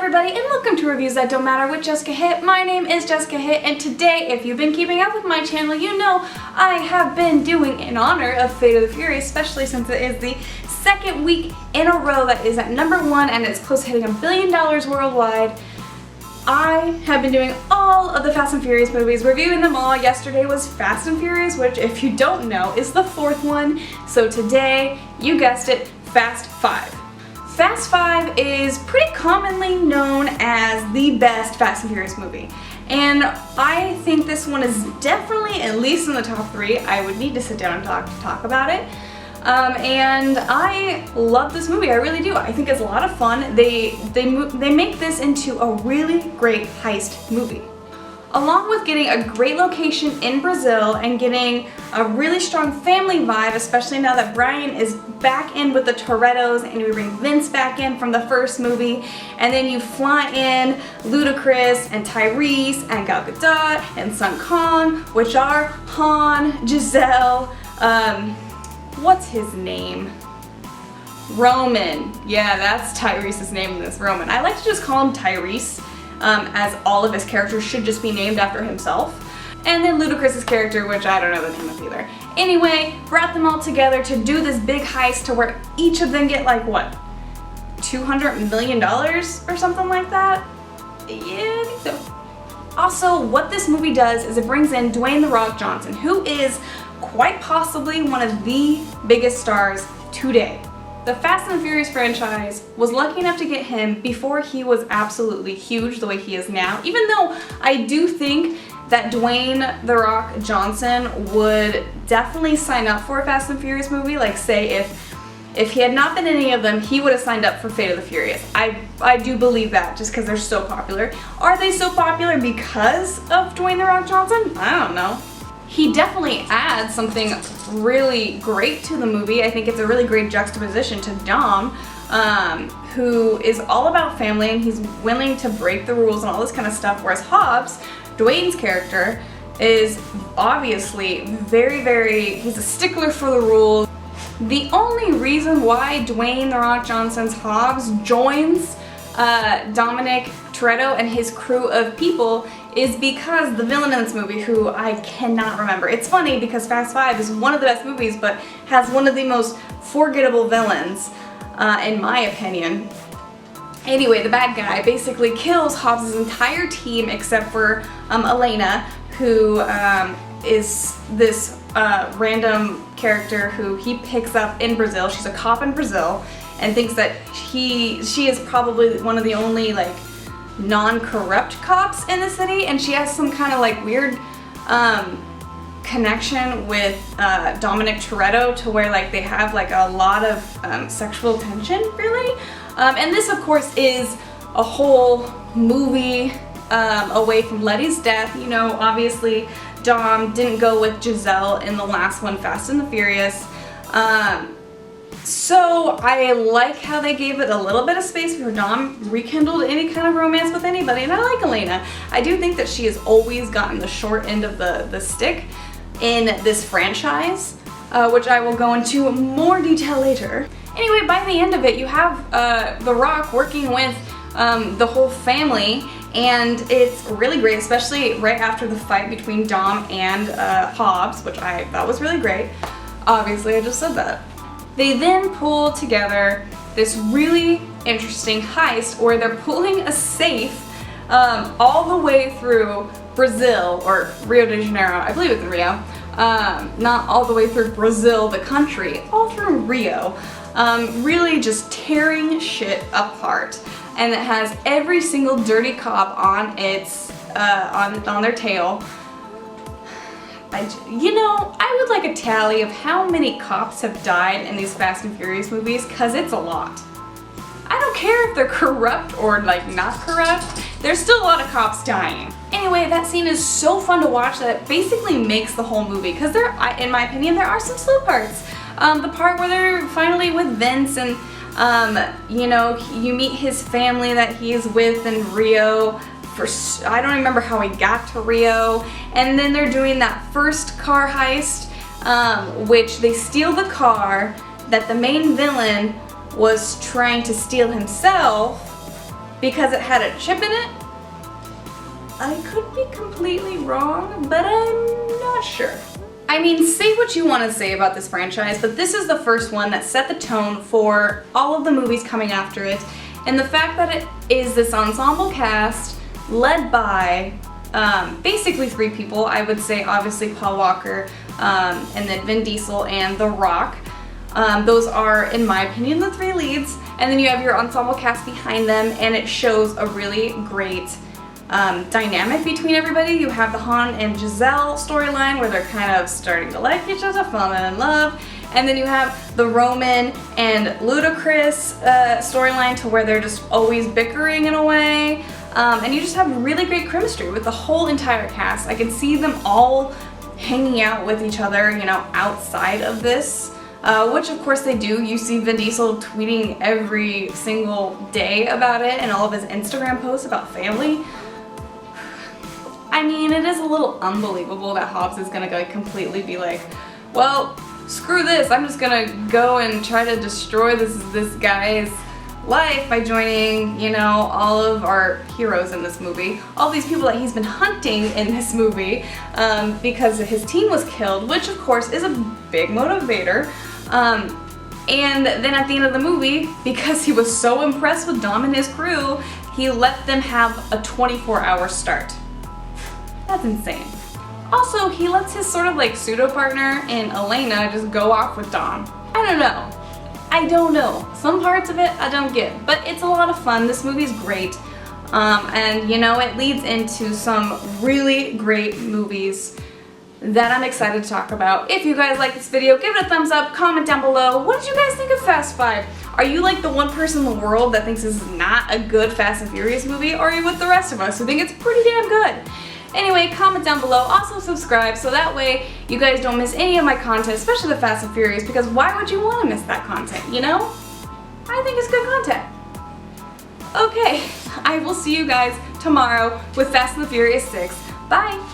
everybody, and welcome to Reviews That Don't Matter with Jessica Hitt. My name is Jessica Hitt, and today, if you've been keeping up with my channel, you know I have been doing in honor of Fate of the Furious, especially since it is the second week in a row that is at #1 and it's close to hitting $1 billion worldwide. I have been doing all of the Fast and Furious movies, reviewing them all. Yesterday was Fast and Furious, which, if you don't know, is the 4th one. So today, you guessed it, Fast 5. Fast 5 is pretty commonly known as the best Fast and Furious movie. And I think this one is definitely at least in the top 3. I would need to sit down and talk about it. And I love this movie, I really do. I think it's a lot of fun. They make this into a really great heist movie. Along with getting a great location in Brazil and getting a really strong family vibe, especially now that Brian is back in with the Torettos and we bring Vince back in from the first movie, and then you fly in Ludacris and Tyrese and Gal Gadot and Sung Kang, which are Han, Giselle, what's his name? Roman. Yeah, that's Tyrese's name in this, Roman. I like to just call him Tyrese, as all of his characters should just be named after himself. And then Ludacris's character, which I don't know the name of either. Anyway, brought them all together to do this big heist to where each of them get like, what, $200 million or something like that? Yeah, I think so. Also, what this movie does is it brings in Dwayne "The Rock" Johnson, who is quite possibly one of the biggest stars today. The Fast and the Furious franchise was lucky enough to get him before he was absolutely huge the way he is now, even though I do think that Dwayne "The Rock" Johnson would definitely sign up for a Fast and Furious movie. Like, say if he had not been in any of them, he would have signed up for Fate of the Furious. I do believe that, just because they're so popular. Are they so popular because of Dwayne "The Rock" Johnson? I don't know. He definitely adds something really great to the movie. I think it's a really great juxtaposition to Dom, who is all about family and he's willing to break the rules and all this kind of stuff, whereas Hobbs, Dwayne's character, is obviously he's a stickler for the rules. The only reason why Dwayne "The Rock" Johnson's Hobbs joins Dominic Toretto and his crew of people is because the villain in this movie, who I cannot remember. It's funny because Fast 5 is one of the best movies, but has one of the most forgettable villains, in my opinion. Anyway, the bad guy basically kills Hobbs' entire team except for Elena, who is this random character who he picks up in Brazil. She's a cop in Brazil and thinks that she is probably one of the only like non-corrupt cops in the city, and she has some kind of like weird connection with Dominic Toretto to where like they have like a lot of sexual tension, really. And this of course is a whole movie away from Letty's death. You know, obviously Dom didn't go with Giselle in the last one, Fast and the Furious. So I like how they gave it a little bit of space before Dom rekindled any kind of romance with anybody, and I like Elena. I do think that she has always gotten the short end of the stick in this franchise, which I will go into more detail later. Anyway, by the end of it, you have The Rock working with the whole family, and it's really great, especially right after the fight between Dom and Hobbs, which I thought was really great. Obviously, I just said that. They then pull together this really interesting heist where they're pulling a safe all the way through Brazil, or Rio de Janeiro, I believe it's in Rio. Not all the way through Brazil, the country, all through Rio. Really just tearing shit apart. And it has every single dirty cop on its, on their tail. You know, I would like a tally of how many cops have died in these Fast and Furious movies, because it's a lot. I don't care if they're corrupt or like not corrupt, there's still a lot of cops dying. Anyway, that scene is so fun to watch that it basically makes the whole movie, because in my opinion, there are some slow parts. The part where they're finally with Vince and you know, you meet his family that he is with in Rio. I don't remember how he got to Rio, and then they're doing that first car heist, which they steal the car that the main villain was trying to steal himself, because it had a chip in it. I could be completely wrong, but I'm not sure. I mean, say what you want to say about this franchise, but this is the first one that set the tone for all of the movies coming after it. And the fact that it is this ensemble cast led by basically 3 people, I would say obviously Paul Walker, and then Vin Diesel and The Rock. Those are, in my opinion, the 3 leads. And then you have your ensemble cast behind them, and it shows a really great dynamic between everybody. You have the Han and Giselle storyline where they're kind of starting to like each other, falling in love. And then you have the Roman and Ludacris storyline to where they're just always bickering in a way. And you just have really great chemistry with the whole entire cast. I can see them all hanging out with each other, you know, outside of this. Which of course they do. You see Vin Diesel tweeting every single day about it and all of his Instagram posts about family. I mean, it is a little unbelievable that Hobbs is gonna completely be like, well, screw this, I'm just gonna go and try to destroy this guy's life by joining, you know, all of our heroes in this movie. All these people that he's been hunting in this movie because his team was killed, which of course is a big motivator. And then at the end of the movie, because he was so impressed with Dom and his crew, he let them have a 24-hour start. That's insane. Also, he lets his sort of like pseudo-partner in Elena just go off with Dom. I don't know. Some parts of it I don't get, but it's a lot of fun. This movie's great. And you know, it leads into some really great movies that I'm excited to talk about. If you guys like this video, give it a thumbs up, comment down below. What did you guys think of Fast 5? Are you like the one person in the world that thinks this is not a good Fast and Furious movie, or are you with the rest of us who think it's pretty damn good? Anyway, comment down below. Also subscribe so that way you guys don't miss any of my content, especially the Fast and Furious, because why would you want to miss that content, you know? I think it's good content. Okay, I will see you guys tomorrow with Fast and the Furious 6. Bye!